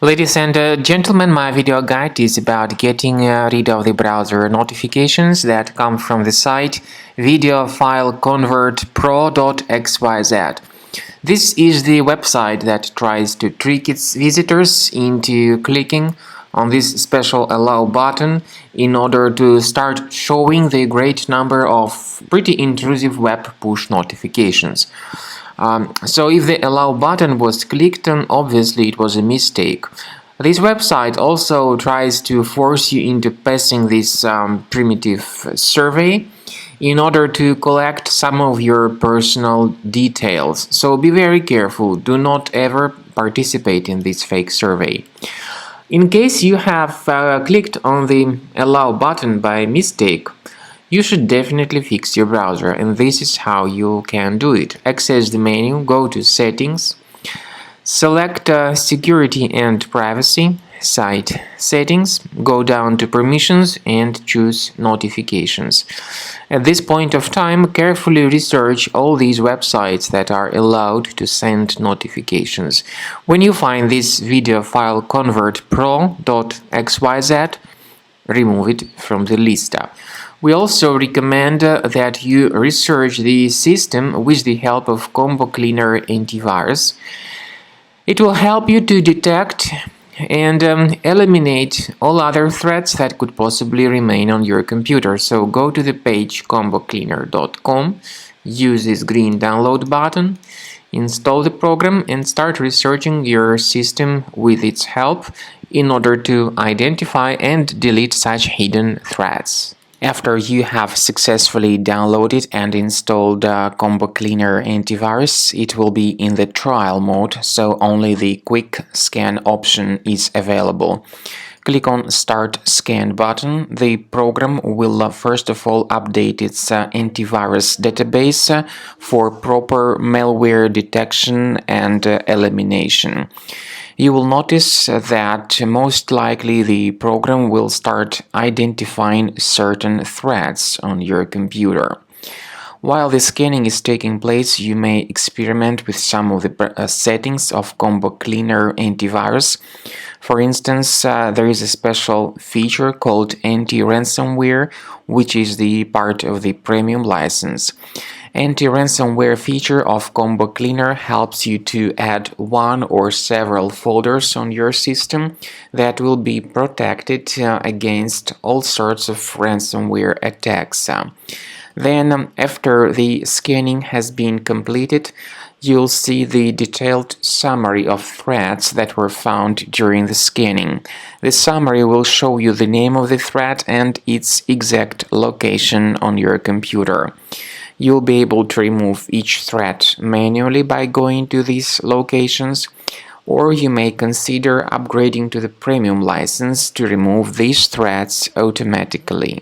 Ladies and gentlemen, my video guide is about getting rid of the browser notifications that come from the site Videofileconvertpro.xyz. This is the website that tries to trick its visitors into clicking on this special allow button in order to start showing the great number of pretty intrusive web push notifications. So if the allow button was clicked, then obviously it was a mistake. This website also tries to force you into passing this primitive survey in order to collect some of your personal details. So be very careful, do not ever participate in this fake survey. In case you have clicked on the allow button by mistake, you should definitely fix your browser, and this is how you can do it. Access the menu, go to Settings, select Security and Privacy, Site Settings, go down to Permissions and choose Notifications. At this point of time, carefully research all these websites that are allowed to send notifications. When you find this Videofileconvertpro.xyz, remove it from the list. We also recommend that you research the system with the help of Combo Cleaner antivirus. It will help you to detect and eliminate all other threats that could possibly remain on your computer. So go to the page combocleaner.com, use this green download button, install the program and start researching your system with its help in order to identify and delete such hidden threats. After you have successfully downloaded and installed Combo Cleaner antivirus, it will be in the trial mode, so only the quick scan option is available. Click on Start Scan button. The program will first of all update its antivirus database for proper malware detection and elimination. You will notice that most likely the program will start identifying certain threats on your computer. While the scanning is taking place, you may experiment with some of the settings of Combo Cleaner antivirus. For instance, there is a special feature called anti-ransomware, which is the part of the premium license. Anti-ransomware feature of Combo Cleaner helps you to add one or several folders on your system that will be protected against all sorts of ransomware attacks. Then, after the scanning has been completed, you'll see the detailed summary of threats that were found during the scanning. The summary will show you the name of the threat and its exact location on your computer. You'll be able to remove each threat manually by going to these locations, or you may consider upgrading to the premium license to remove these threats automatically.